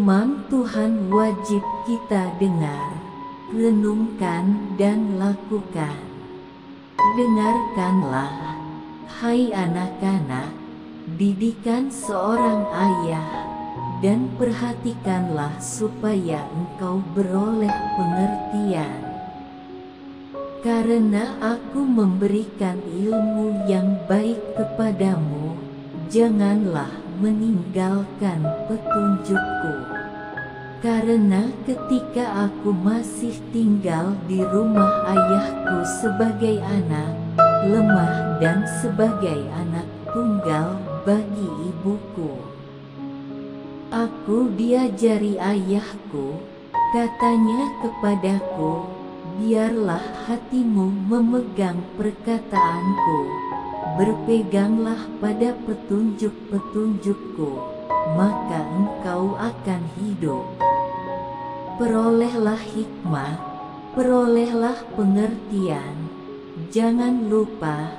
Firman Tuhan wajib kita dengar, renungkan dan lakukan. Dengarkanlah, hai anak-anak, didikan seorang ayah, dan perhatikanlah supaya engkau beroleh pengertian. Karena aku memberikan ilmu yang baik kepadamu, janganlah meninggalkan petunjukku. Karena ketika aku masih tinggal di rumah ayahku sebagai anak lemah dan sebagai anak tunggal bagi ibuku, aku diajari ayahku, katanya kepadaku, biarlah hatimu memegang perkataanku, berpeganglah pada petunjuk-petunjukku, maka engkau akan hidup. Perolehlah hikmah, perolehlah pengertian, jangan lupa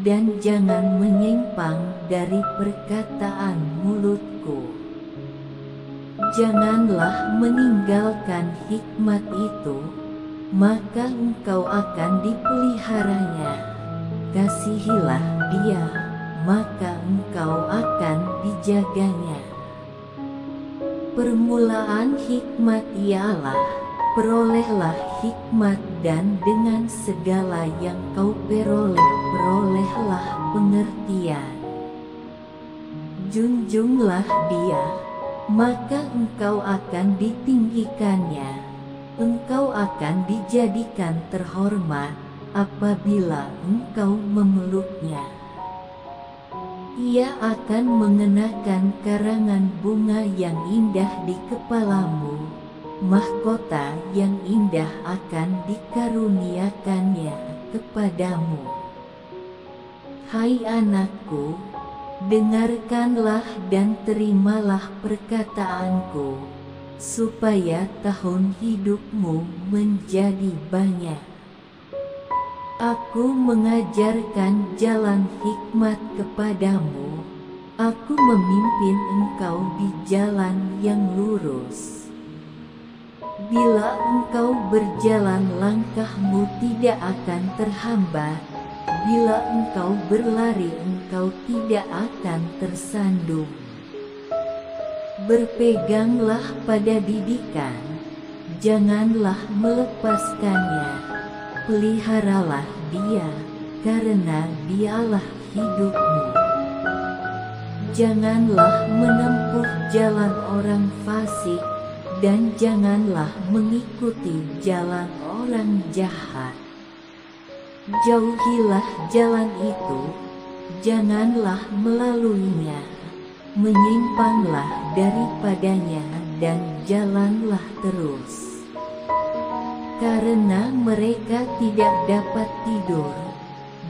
dan jangan menyimpang dari perkataan mulutku. Janganlah meninggalkan hikmat itu, maka engkau akan dipeliharanya. Kasihilah dia, maka engkau akan dijaganya. Permulaan hikmat ialah, perolehlah hikmat dan dengan segala yang kau peroleh, perolehlah pengertian. Junjunglah dia, maka engkau akan ditinggikannya. Engkau akan dijadikan terhormat apabila engkau memeluknya. Ia akan mengenakan karangan bunga yang indah di kepalamu, mahkota yang indah akan dikaruniakannya kepadamu. Hai anakku, dengarkanlah dan terimalah perkataanku, supaya tahun hidupmu menjadi banyak. Aku mengajarkan jalan hikmat kepadamu, aku memimpin engkau di jalan yang lurus. Bila engkau berjalan langkahmu tidak akan terhambat, bila engkau berlari engkau tidak akan tersandung. Berpeganglah pada didikan, janganlah melepaskannya. Peliharalah dia, karena dialah hidupmu. Janganlah menempuh jalan orang fasik, dan janganlah mengikuti jalan orang jahat. Jauhilah jalan itu, janganlah melaluinya. Menyimpanglah daripadanya dan jalanlah terus. Karena mereka tidak dapat tidur,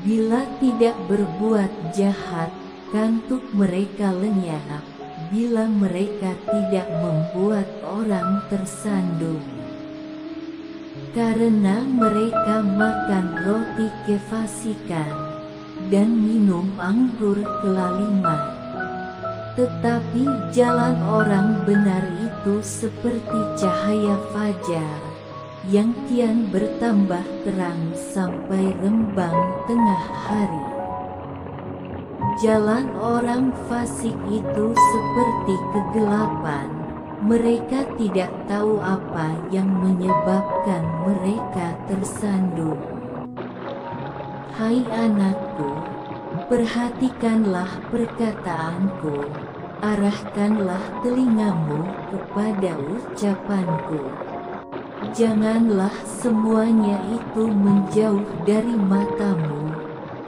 bila tidak berbuat jahat, kantuk mereka lenyap, bila mereka tidak membuat orang tersandung. Karena mereka makan roti kefasikan, dan minum anggur kelaliman. Tetapi jalan orang benar itu seperti cahaya fajar, yang kian bertambah terang sampai rembang tengah hari. Jalan orang fasik itu seperti kegelapan, mereka tidak tahu apa yang menyebabkan mereka tersandung. Hai anakku, perhatikanlah perkataanku, arahkanlah telingamu kepada ucapanku. Janganlah semuanya itu menjauh dari matamu,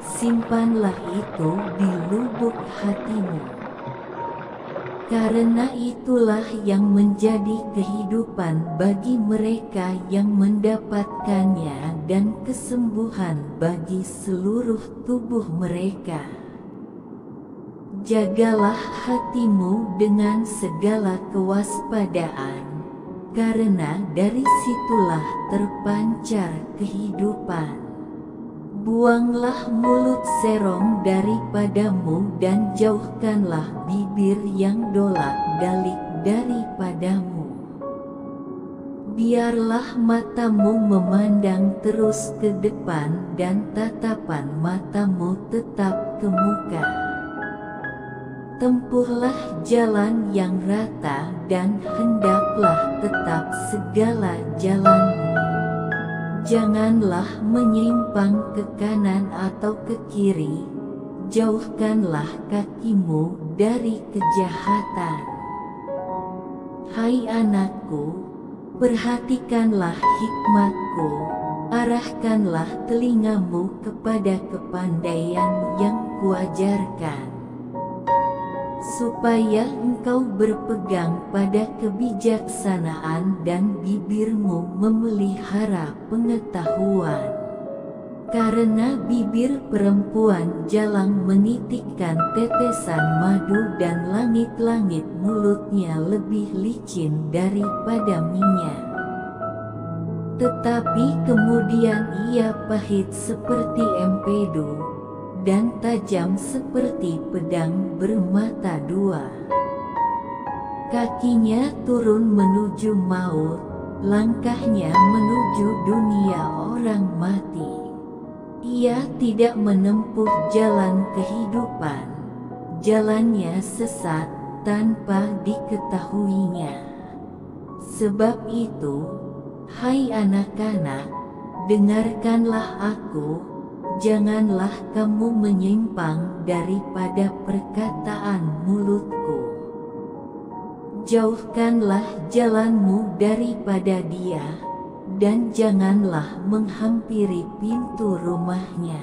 simpanlah itu di lubuk hatimu. Karena itulah yang menjadi kehidupan bagi mereka yang mendapatkannya dan kesembuhan bagi seluruh tubuh mereka. Jagalah hatimu dengan segala kewaspadaan, karena dari situlah terpancar kehidupan. Buanglah mulut serong daripadamu dan jauhkanlah bibir yang dolak-dalik daripadamu. Biarlah matamu memandang terus ke depan dan tatapan matamu tetap ke muka. Tempuhlah jalan yang rata dan hendaklah tetap segala jalanmu. Janganlah menyimpang ke kanan atau ke kiri, jauhkanlah kakimu dari kejahatan. Hai anakku, perhatikanlah hikmatku, arahkanlah telingamu kepada kepandaian yang kuajarkan, supaya engkau berpegang pada kebijaksanaan dan bibirmu memelihara pengetahuan. Karena bibir perempuan jalang menitikkan tetesan madu dan langit-langit mulutnya lebih licin daripada minyak. Tetapi kemudian ia pahit seperti empedu dan tajam seperti pedang bermata dua. Kakinya turun menuju maut, langkahnya menuju dunia orang mati. Ia tidak menempuh jalan kehidupan, jalannya sesat tanpa diketahuinya. Sebab itu, hai anak-anak, dengarkanlah aku, janganlah kamu menyimpang daripada perkataan mulutku. Jauhkanlah jalanmu daripada dia, dan janganlah menghampiri pintu rumahnya,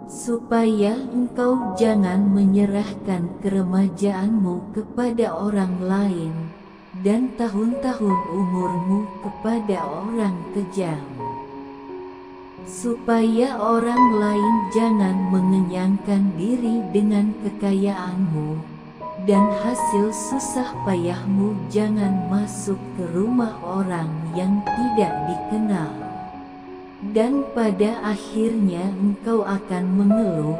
supaya engkau jangan menyerahkan keremajaanmu kepada orang lain, dan tahun-tahun umurmu kepada orang kejam, supaya orang lain jangan mengenyangkan diri dengan kekayaanmu, dan hasil susah payahmu jangan masuk ke rumah orang yang tidak dikenal. Dan pada akhirnya engkau akan mengeluh,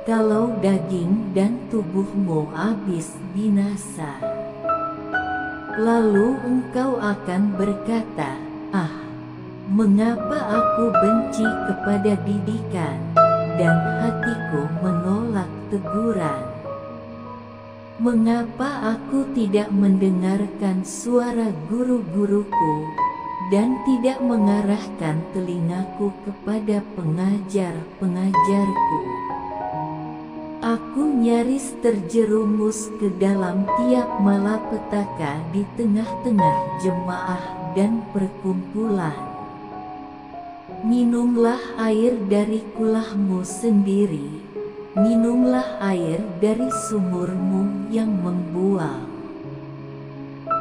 kalau daging dan tubuhmu habis binasa. Lalu engkau akan berkata, "Ah, mengapa aku benci kepada didikan, dan hatiku menolak teguran? Mengapa aku tidak mendengarkan suara guru-guruku, dan tidak mengarahkan telingaku kepada pengajar-pengajarku? Aku nyaris terjerumus ke dalam tiap malapetaka di tengah-tengah jemaah dan perkumpulan. Minumlah air dari kulahmu sendiri, minumlah air dari sumurmu yang membual.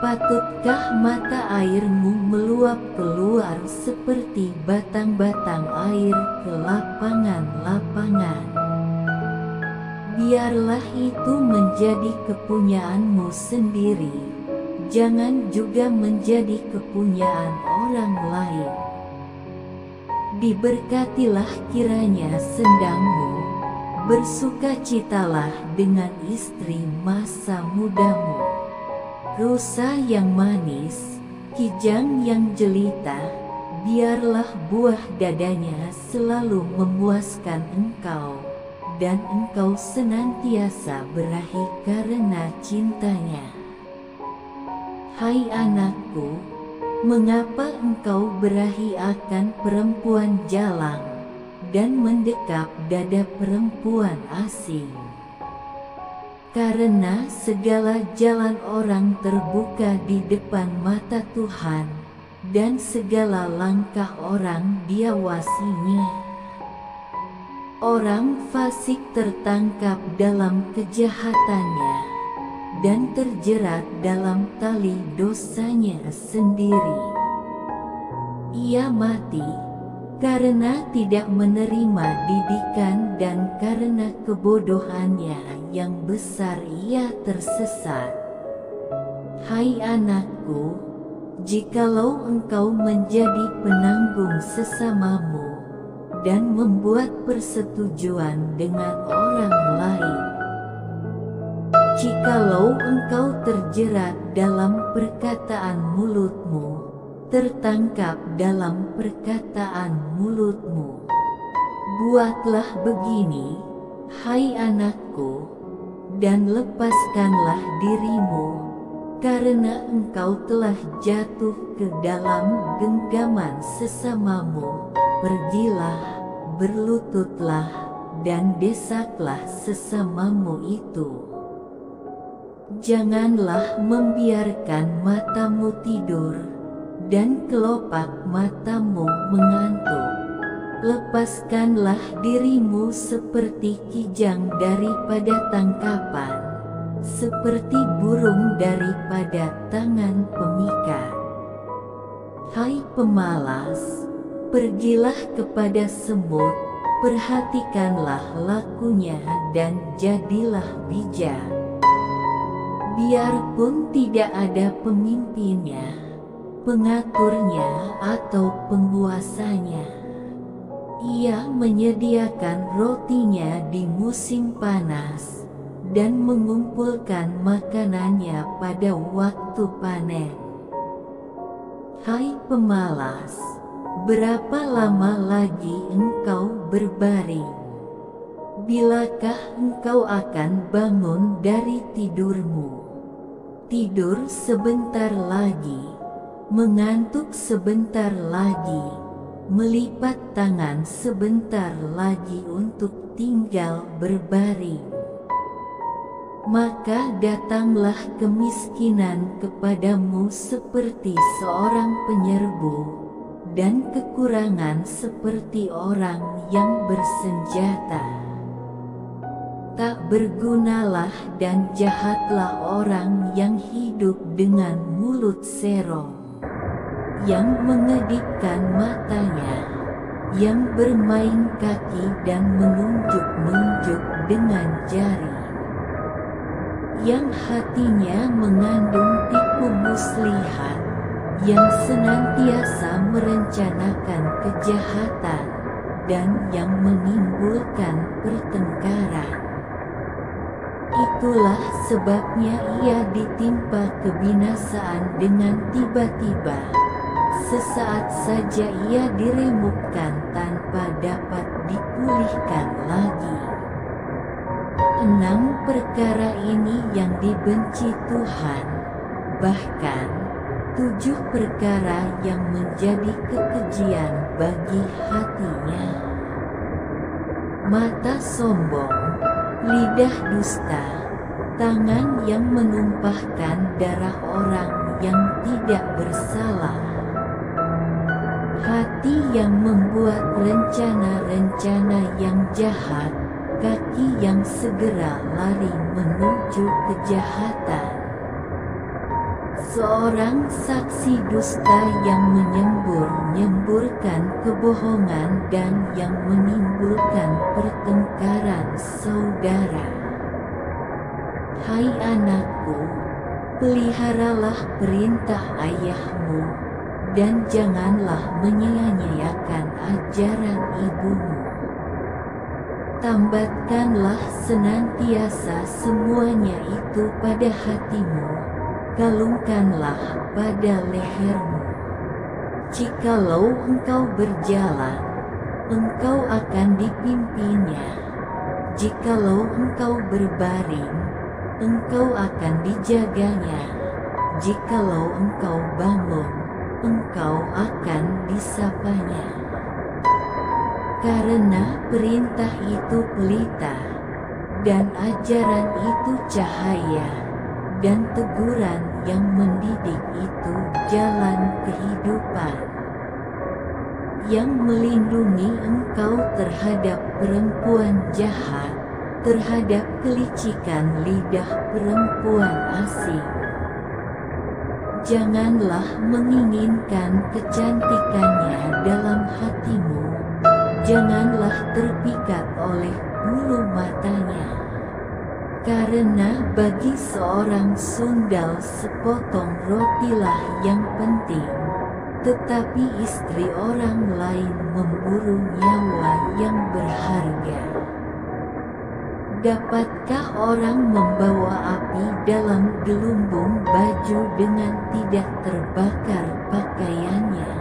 Patutkah mata airmu meluap keluar seperti batang-batang air ke lapangan-lapangan? Biarlah itu menjadi kepunyaanmu sendiri, jangan juga menjadi kepunyaan orang lain. Diberkatilah kiranya sendangmu, bersukacitalah dengan istri masa mudamu. Rusa yang manis, kijang yang jelita, biarlah buah dadanya selalu memuaskan engkau, dan engkau senantiasa berahi karena cintanya. Hai anakku, mengapa engkau berahi akan perempuan jalang, dan mendekap dada perempuan asing? Karena segala jalan orang terbuka di depan mata Tuhan, dan segala langkah orang diawasinya. Orang fasik tertangkap dalam kejahatannya, dan terjerat dalam tali dosanya sendiri. Ia mati karena tidak menerima didikan, dan karena kebodohannya yang besar ia tersesat. Hai anakku, jikalau engkau menjadi penanggung sesamamu, dan membuat persetujuan dengan orang lain, Jikalau engkau terjerat dalam perkataan mulutmu, tertangkap dalam perkataan mulutmu. Buatlah begini, hai anakku, dan lepaskanlah dirimu, karena engkau telah jatuh ke dalam genggaman sesamamu. Pergilah, berlututlah, dan desaklah sesamamu itu. Janganlah membiarkan matamu tidur, dan kelopak matamu mengantuk. Lepaskanlah dirimu seperti kijang daripada tangkapan, seperti burung daripada tangan pemikat. Hai pemalas, pergilah kepada semut, perhatikanlah lakunya dan jadilah bijak. Biarpun tidak ada pemimpinnya, pengaturnya atau penguasanya, ia menyediakan rotinya di musim panas dan mengumpulkan makanannya pada waktu panen. Hai pemalas, berapa lama lagi engkau berbaring? Bilakah engkau akan bangun dari tidurmu? Tidur sebentar lagi, mengantuk sebentar lagi, melipat tangan sebentar lagi untuk tinggal berbaring. Maka datanglah kemiskinan kepadamu seperti seorang penyerbu, dan kekurangan seperti orang yang bersenjata. Tak bergunalah dan jahatlah orang yang hidup dengan mulut serong, yang mengedipkan matanya, yang bermain kaki dan menunjuk-nunjuk dengan jari, yang hatinya mengandung tipu muslihat, yang senantiasa merencanakan kejahatan, dan yang menimbulkan pertengkaran. Itulah sebabnya ia ditimpa kebinasaan dengan tiba-tiba. Sesaat saja ia diremukkan tanpa dapat dipulihkan lagi. 6 perkara ini yang dibenci Tuhan, bahkan 7 perkara yang menjadi kekejian bagi hatinya. Mata sombong, lidah dusta, tangan yang menumpahkan darah orang yang tidak bersalah, hati yang membuat rencana-rencana yang jahat, kaki yang segera lari menuju kejahatan, seorang saksi dusta yang menyembur-nyemburkan kebohongan dan yang menimbulkan pertengkaran saudara. Hai anakku, peliharalah perintah ayahmu, dan janganlah menyia-nyiakan ajaran ibumu. Tambatkanlah senantiasa semuanya itu pada hatimu, kalungkanlah pada lehermu. Jikalau engkau berjalan, engkau akan dipimpinnya. Jikalau engkau berbaring, engkau akan dijaganya. Jikalau engkau bangun, engkau akan disapanya. Karena perintah itu pelita, dan ajaran itu cahaya, dan teguran yang mendidik itu jalan kehidupan, yang melindungi engkau terhadap perempuan jahat, terhadap kelicikan lidah perempuan asing. Janganlah menginginkan kecantikannya dalam hatimu, janganlah terpikat oleh bulu matanya. Karena bagi seorang sundal sepotong rotilah yang penting, tetapi istri orang lain memburu nyawa yang berharga. Dapatkah orang membawa api dalam gelumbung baju dengan tidak terbakar pakaiannya?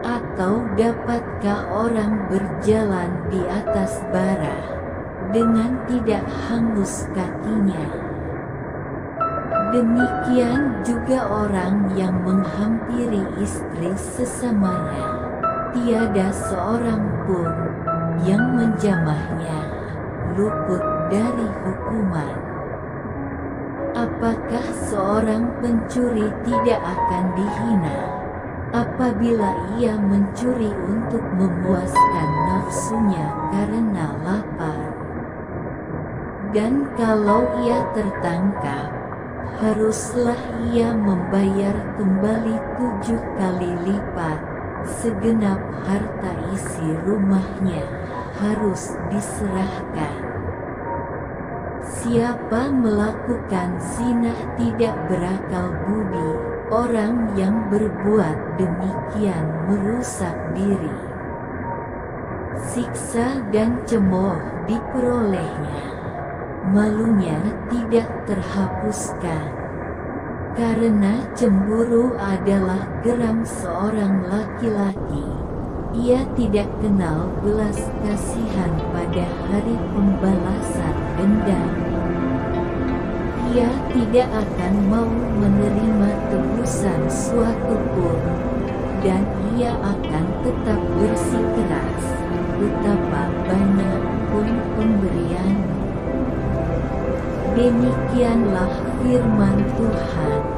Atau dapatkah orang berjalan di atas bara dengan tidak hangus kakinya? Demikian juga orang yang menghampiri istri sesamanya, tiada seorang pun yang menjamahnya luput dari hukuman. Apakah seorang pencuri tidak akan dihina apabila ia mencuri untuk memuaskan nafsunya karena lapar? Dan kalau ia tertangkap, haruslah ia membayar kembali 7 kali lipat segenap harta isi rumahnya harus diserahkan. Siapa melakukan zina tidak berakal budi, orang yang berbuat demikian merusak diri. Siksa dan cemooh diperolehnya, malunya tidak terhapuskan. Karena cemburu adalah geram seorang laki-laki, ia tidak kenal belas kasihan pada hari pembalasan dendam. Ia tidak akan mau menerima tebusan suatu pun, dan ia akan tetap bersikeras, betapa banyak pun pemberian. Demikianlah firman Tuhan.